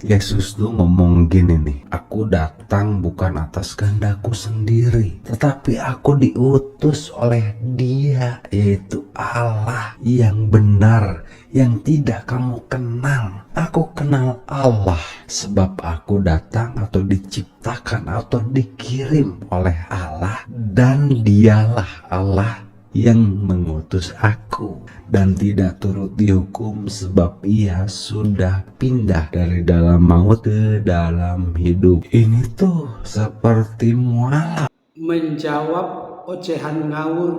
Yesus tuh ngomong gini nih, aku datang bukan atas kehendakku sendiri, tetapi aku diutus oleh Dia, yaitu Allah yang benar, yang tidak kamu kenal. Aku kenal Allah, sebab aku datang atau diciptakan atau dikirim oleh Allah, dan Dialah Allah yang mengutus aku, dan tidak turut dihukum sebab ia sudah pindah dari dalam maut ke dalam hidup. Ini tuh seperti mualaf. Menjawab ocehan ngawur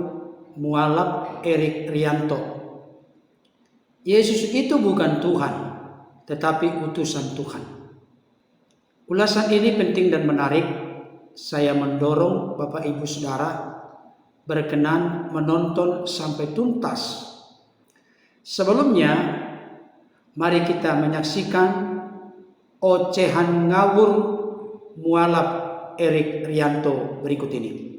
mualaf Erik Rianto. Yesus itu bukan Tuhan, tetapi utusan Tuhan. Ulasan ini penting dan menarik. Saya mendorong Bapak Ibu Saudara berkenan menonton sampai tuntas. Sebelumnya, mari kita menyaksikan ocehan ngawur mualaf Erik Rianto berikut ini.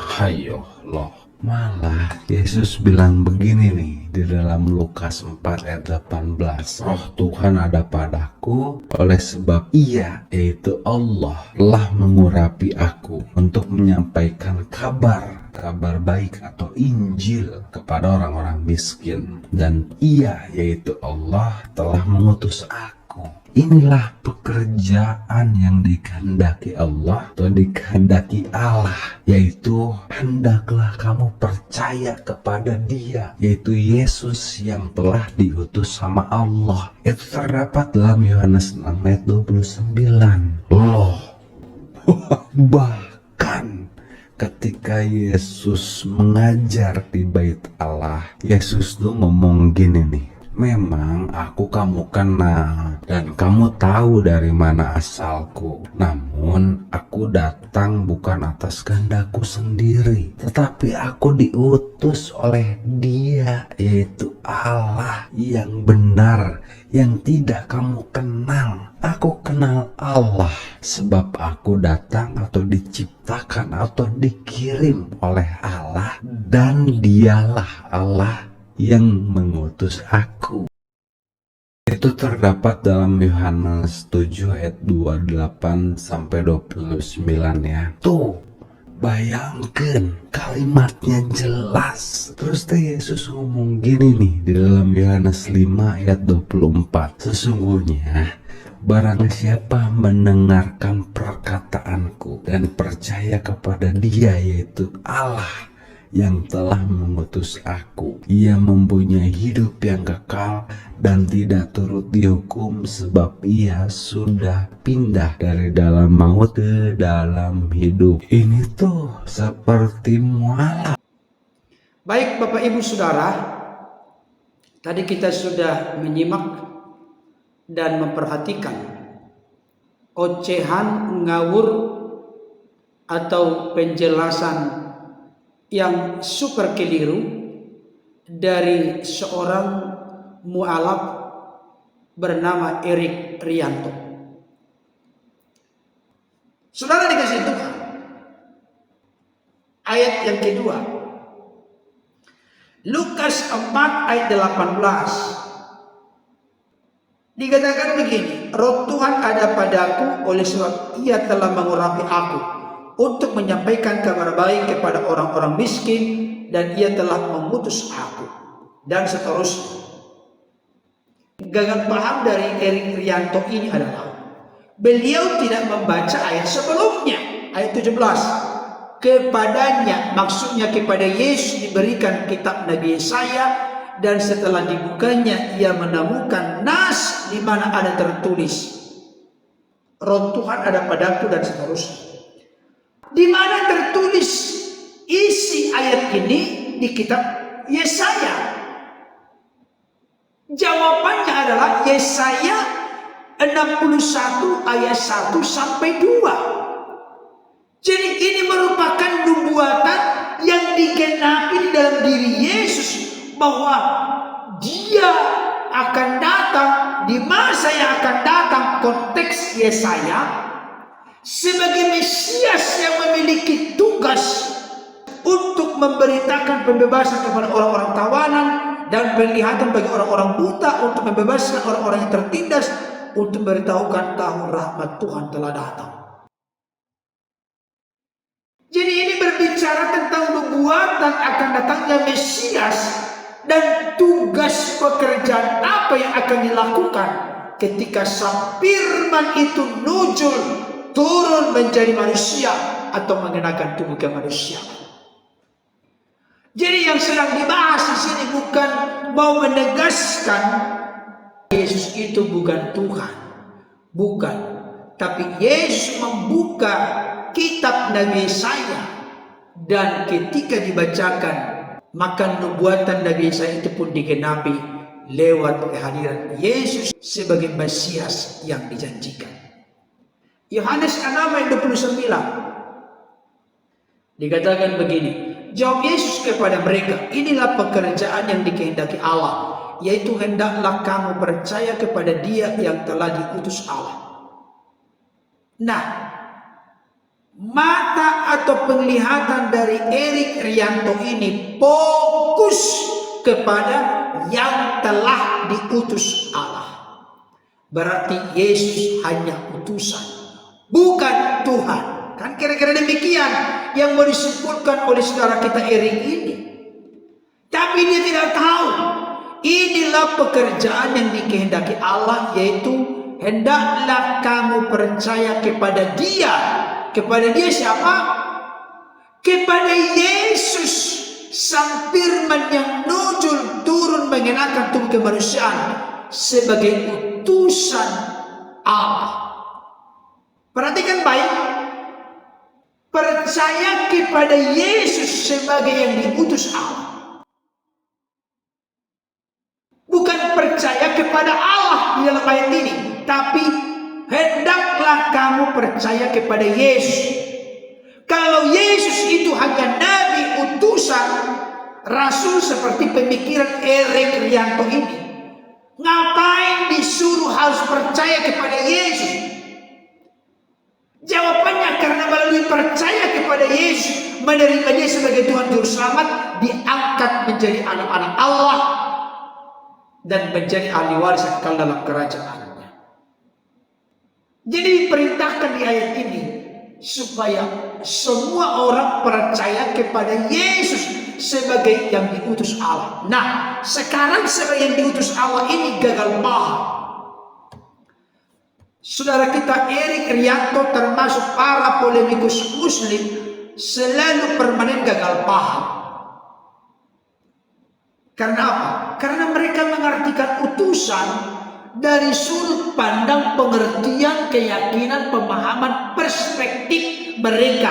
Hayo loh, malah Yesus bilang begini nih di dalam Lukas 4 ayat 18. Roh Tuhan ada padaku, oleh sebab Ia, yaitu Allah, telah mengurapi aku untuk menyampaikan kabar baik atau Injil kepada orang-orang miskin, dan Ia, yaitu Allah, telah mengutus aku. Inilah pekerjaan yang dikehendaki Allah atau dikehendaki Allah, yaitu hendaklah kamu percaya kepada Dia, yaitu Yesus yang telah diutus sama Allah. Itu terdapat dalam Yohanes 6 ayat 29. Loh, bahkan ketika Yesus mengajar di bait Allah, Yesus tuh ngomong gini nih, memang aku kamu kenal dan kamu tahu dari mana asalku. Namun aku datang bukan atas kehendakku sendiri, tetapi aku diutus oleh Dia, yaitu Allah yang benar, yang tidak kamu kenal. Aku kenal Allah, sebab aku datang atau diciptakan atau dikirim oleh Allah, dan Dialah Allah yang mengutus aku. Itu terdapat dalam Yohanes 7 ayat 28 sampai 29 ya. Tuh, bayangkan kalimatnya jelas. Terus Yesus ngomong gini nih di dalam Yohanes 5 ayat 24. Sesungguhnya barang siapa mendengarkan perkataanku dan percaya kepada Dia, yaitu Allah yang telah mengutus aku, ia mempunyai hidup yang kekal dan tidak turut dihukum, sebab ia sudah pindah dari dalam maut ke dalam hidup. Ini tuh seperti mualaf. Baik Bapak Ibu Saudara, tadi kita sudah menyimak dan memperhatikan ocehan ngawur atau penjelasan yang super keliru dari seorang mualaf bernama Erik Rianto. Saudara dikasih Tuhan, ayat yang kedua, Lukas 4 ayat 18, dikatakan begini, Roh Tuhan ada padaku, oleh sebab Ia telah mengurapi aku untuk menyampaikan kabar baik kepada orang-orang miskin, dan Ia telah mengutus aku, dan seterusnya. Gagal paham dari Erik Rianto ini adalah beliau tidak membaca ayat sebelumnya, ayat 17. Kepadanya, maksudnya kepada Yesus, diberikan kitab Nabi Yesaya, dan setelah dibukanya ia menemukan nas di mana ada tertulis, Roh Tuhan ada padaku, dan seterusnya. Di mana tertulis isi ayat ini di kitab Yesaya? Jawabannya adalah Yesaya 61 ayat 1 sampai 2. Jadi ini merupakan nubuatan yang digenapi di dalam diri Yesus, bahwa Dia akan datang di masa yang akan datang, konteks Yesaya, sebagai Mesias yang memiliki tugas untuk memberitakan pembebasan kepada orang-orang tawanan, dan penglihatan bagi orang-orang buta, untuk membebaskan orang-orang yang tertindas, untuk memberitahukan tahun rahmat Tuhan telah datang. Jadi ini berbicara tentang nubuatan akan datangnya Mesias dan tugas pekerjaan apa yang akan dilakukan ketika sang firman itu nujul turun menjadi manusia atau mengenakan tubuh kemanusiaan. Jadi yang sedang dibahas di sini bukan mau menegaskan Yesus itu bukan Tuhan, bukan. Tapi Yesus membuka kitab Nabi Yesaya, dan ketika dibacakan maka nubuatan Nabi Yesaya itu pun digenapi lewat kehadiran Yesus sebagai Mesias yang dijanjikan. Yohanes 6 ayat 29 dikatakan begini, jawab Yesus kepada mereka, inilah pekerjaan yang dikehendaki Allah, yaitu hendaklah kamu percaya kepada Dia yang telah diutus Allah. Nah, mata atau penglihatan dari Erik Rianto ini fokus kepada yang telah diutus Allah. Berarti Yesus hanya utusan, bukan Tuhan. Kan kira-kira demikian yang mau disimpulkan oleh saudara kita Erik ini. Tapi dia tidak tahu inilah pekerjaan yang dikehendaki Allah, yaitu hendaklah kamu percaya kepada Dia. Kepada Dia siapa? Kepada Yesus, sang firman yang nujul turun mengenakan tubuh kemanusiaan sebagai utusan Allah. Perhatikan baik, percaya kepada Yesus sebagai yang diutus Allah, bukan percaya kepada Allah di dalam ayat ini, tapi hendaklah kamu percaya kepada Yesus. Kalau Yesus itu hanya nabi utusan, rasul seperti pemikiran Erik Rianto ini, ngapain disuruh harus percaya kepada Yesus? Jawabannya karena melalui percaya kepada Yesus, menerima Dia sebagai Tuhan Juru Selamat, diangkat menjadi anak-anak Allah dan menjadi ahli waris kekal dalam kerajaannya. Jadi diperintahkan di ayat ini supaya semua orang percaya kepada Yesus sebagai yang diutus Allah. Nah, sekarang sebagai yang diutus Allah ini gagal paham. Saudara kita Erik Rianto termasuk para polemikus Muslim selalu permanen gagal paham. Karena apa? Karena mereka mengartikan utusan dari sudut pandang pengertian, keyakinan, pemahaman, perspektif mereka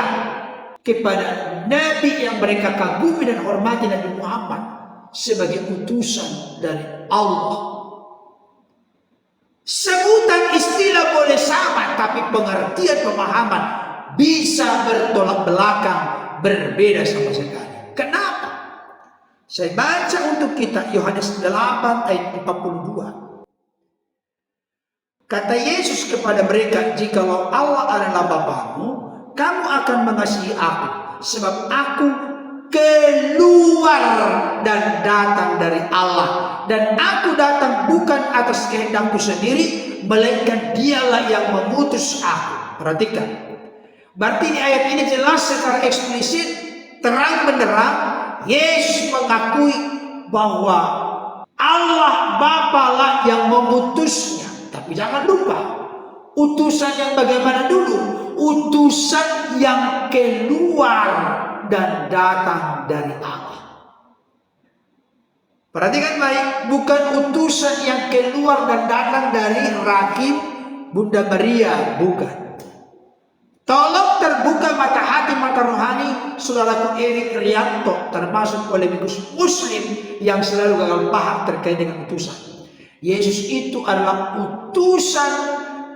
kepada Nabi yang mereka kagumi dan hormati, Nabi Muhammad, sebagai utusan dari Allah. Sebutan istilah boleh sama, tapi pengertian pemahaman bisa bertolak belakang, berbeda sama sekali. Kenapa? Saya baca untuk kita Yohanes 8 ayat 42. Kata Yesus kepada mereka, jikalau Allah adalah Bapamu, kamu akan mengasihi aku, sebab aku keluar dan datang dari Allah, dan aku datang bukan atas kehendakku sendiri, melainkan Dialah yang mengutus aku. Perhatikan, berarti di ayat ini jelas secara eksplisit, terang benderang Yesus mengakui bahwa Allah Bapa lah yang memutusnya. Tapi jangan lupa, utusan yang bagaimana dulu? Utusan yang keluar dan datang dari Allah. Perhatikan baik, bukan utusan yang keluar dan datang dari rahim Bunda Maria, bukan. Tolong terbuka mata hati, mata rohani saudaraku Erik Rianto, termasuk polemikus Muslim yang selalu gagal paham terkait dengan utusan. Yesus itu adalah utusan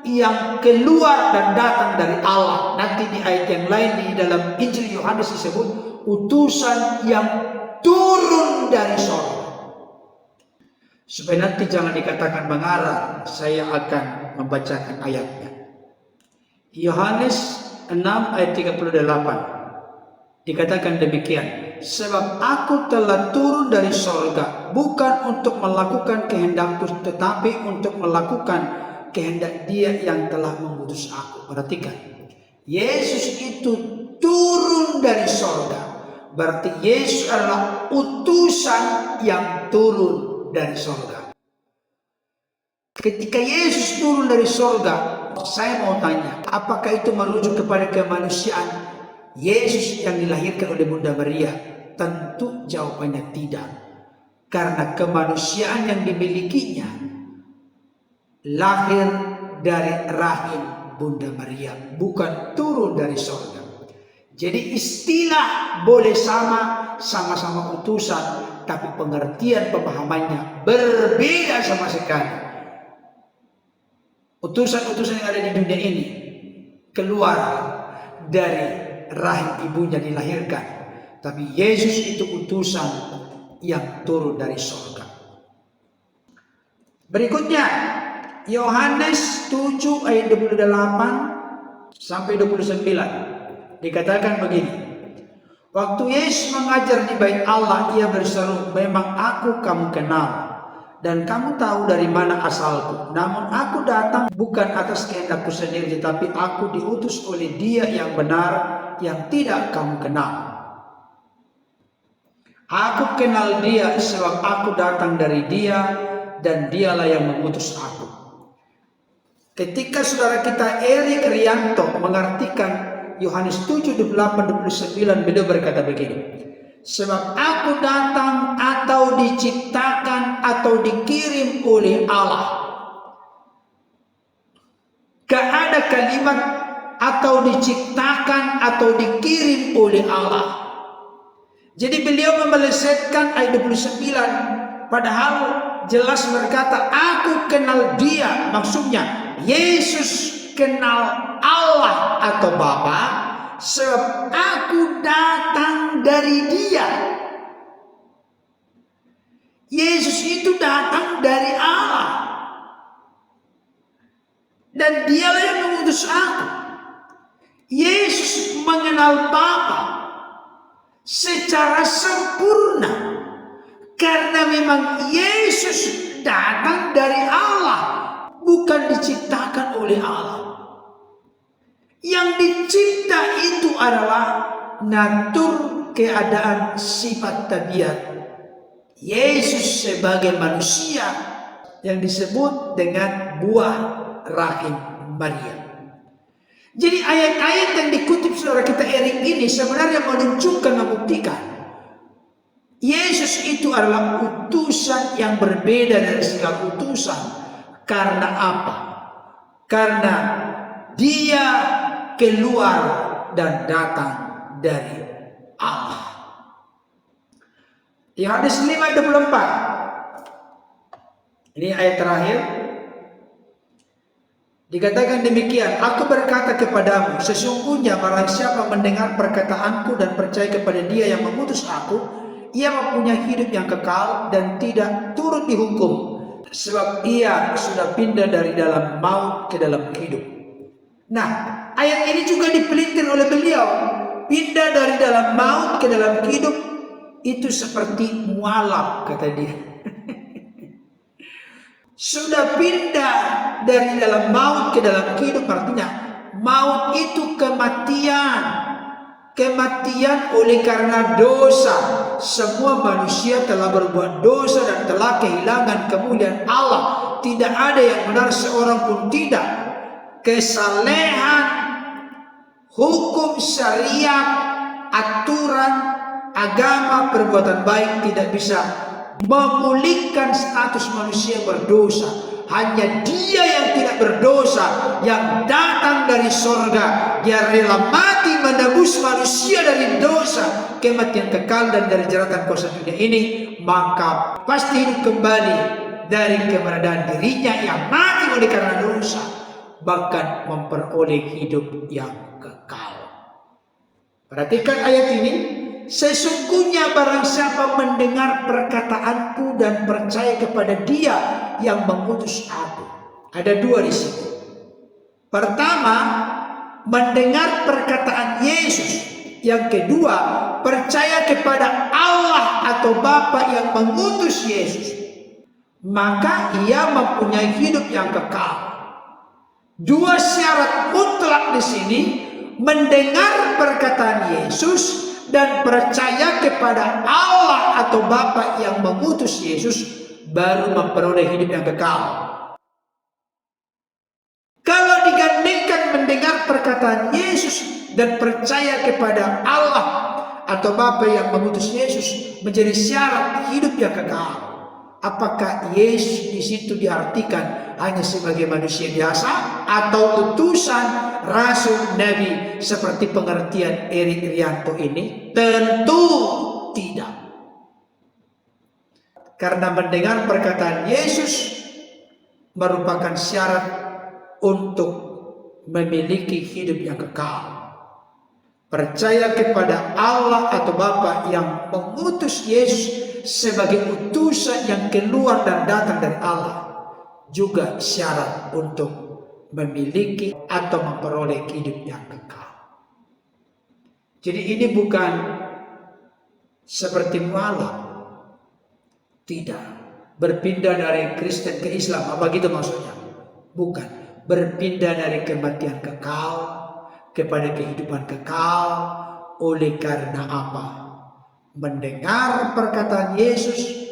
yang keluar dan datang dari Allah. Nanti di ayat yang lain di dalam Injil Yohanes disebut utusan yang turun dari sorga. Supaya nanti jangan dikatakan mengarang, saya akan membacakan ayatnya. Yohanes 6 ayat 38. Dikatakan demikian, sebab aku telah turun dari sorga, bukan untuk melakukan kehendakku, tetapi untuk melakukan kehendak Dia yang telah mengutus aku. Perhatikan, Yesus itu turun dari sorga, berarti Yesus adalah utusan yang turun dari sorga. Ketika Yesus turun dari sorga, saya mau tanya, apakah itu merujuk kepada kemanusiaan Yesus yang dilahirkan oleh Bunda Maria? Tentu jawabannya tidak. Karena kemanusiaan yang dimilikinya lahir dari rahim Bunda Maria, bukan turun dari sorga. Jadi istilah boleh sama-sama utusan, tapi pengertian pemahamannya berbeda sama sekali. Utusan-utusan yang ada di dunia ini keluar dari rahim ibunya dilahirkan, tapi Yesus itu utusan yang turun dari surga. Berikutnya Yohanes 7 ayat 28 sampai 29 dikatakan begini. Waktu Yesus mengajar di bait Allah, ia berseru, memang aku kamu kenal, dan kamu tahu dari mana asalku. Namun aku datang bukan atas kehendakku sendiri, tetapi aku diutus oleh Dia yang benar, yang tidak kamu kenal. Aku kenal Dia sebab aku datang dari Dia, dan Dialah yang mengutus aku. Ketika saudara kita Erik Rianto mengartikan Yohanes 7:28-29, beliau berkata begini, sebab aku datang atau diciptakan atau dikirim oleh Allah. Gak ada kalimat atau diciptakan atau dikirim oleh Allah. Jadi beliau memelesetkan ayat 29, padahal jelas berkata aku kenal Dia. Maksudnya Yesus kenal Allah atau Bapa, sebab aku datang dari Dia. Yesus itu datang dari Allah, dan Dialah yang mengutus aku. Yesus mengenal Bapa secara sempurna, karena memang Yesus datang dari Allah, bukan diciptakan oleh Allah. Yang dicipta itu adalah natur, keadaan, sifat, tabiat Yesus sebagai manusia yang disebut dengan buah rahim Maria. Jadi ayat-ayat yang dikutip saudara kita Erik ini sebenarnya menunjukkan, membuktikan Yesus itu adalah utusan yang berbeda dari segala utusan. Karena apa? Karena Dia keluar dan datang dari Allah. Yohanes 5:24. Ini ayat terakhir. Dikatakan demikian, aku berkata kepadamu, sesungguhnya barang siapa mendengar perkataanku dan percaya kepada Dia yang mengutus aku, ia mempunyai hidup yang kekal dan tidak turut dihukum, sebab ia sudah pindah dari dalam maut ke dalam hidup. Nah, ayat ini juga dipelintir oleh beliau. Pindah dari dalam maut ke dalam hidup itu seperti mualaf, kata dia. Sudah pindah dari dalam maut ke dalam hidup, artinya maut itu kematian. Kematian oleh karena dosa. Semua manusia telah berbuat dosa dan telah kehilangan kemuliaan Allah. Tidak ada yang benar, seorang pun tidak. Kesalehan, hukum syariat, aturan, agama, perbuatan baik tidak bisa memulihkan status manusia berdosa. Hanya Dia yang tidak berdosa, yang datang dari sorga, Dia rela mati menebus manusia dari dosa, kematian kekal dan dari jeratan kuasa dunia ini, maka pasti hidup kembali dari keberadaan dirinya yang mati oleh karena dosa, bahkan memperoleh hidup yang kekal. Perhatikan ayat ini. Sesungguhnya barang siapa mendengar perkataanku dan percaya kepada Dia yang mengutus aku. Ada dua di sini. Pertama, mendengar perkataan Yesus, Yang kedua, percaya kepada Allah atau Bapa yang mengutus Yesus, maka ia mempunyai hidup yang kekal. Dua syarat mutlak di sini: mendengar perkataan Yesus dan percaya kepada Allah atau Bapa yang mengutus Yesus, baru memperoleh hidup yang kekal. Kalau digandingkan mendengar perkataan Yesus dan percaya kepada Allah atau Bapa yang mengutus Yesus menjadi syarat hidup yang kekal, apakah Yesus di situ diartikan hanya sebagai manusia biasa atau utusan rasul nabi seperti pengertian Erik Rianto ini? Tentu tidak. Karena mendengar perkataan Yesus merupakan syarat untuk memiliki hidup yang kekal. Percaya kepada Allah atau Bapa yang mengutus Yesus sebagai utusan yang keluar dan datang dari Allah juga syarat untuk memiliki atau memperoleh hidup yang kekal. Jadi ini bukan seperti mualaf, tidak berpindah dari Kristen ke Islam, apa gitu maksudnya? Bukan. Berpindah dari kematian kekal kepada kehidupan kekal. Oleh karena apa? Mendengar perkataan Yesus.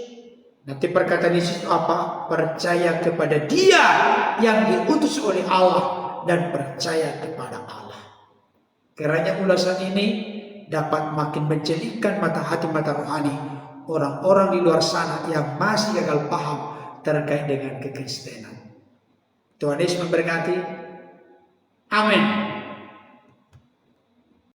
Nanti perkataan Yesus apa? Percaya kepada Dia yang diutus oleh Allah dan percaya kepada Allah. Kiranya ulasan ini dapat makin menjelikan mata hati, mata rohani orang-orang di luar sana yang masih gagal paham terkait dengan kekristenan. Tuhan Yesus memberkati. Amin.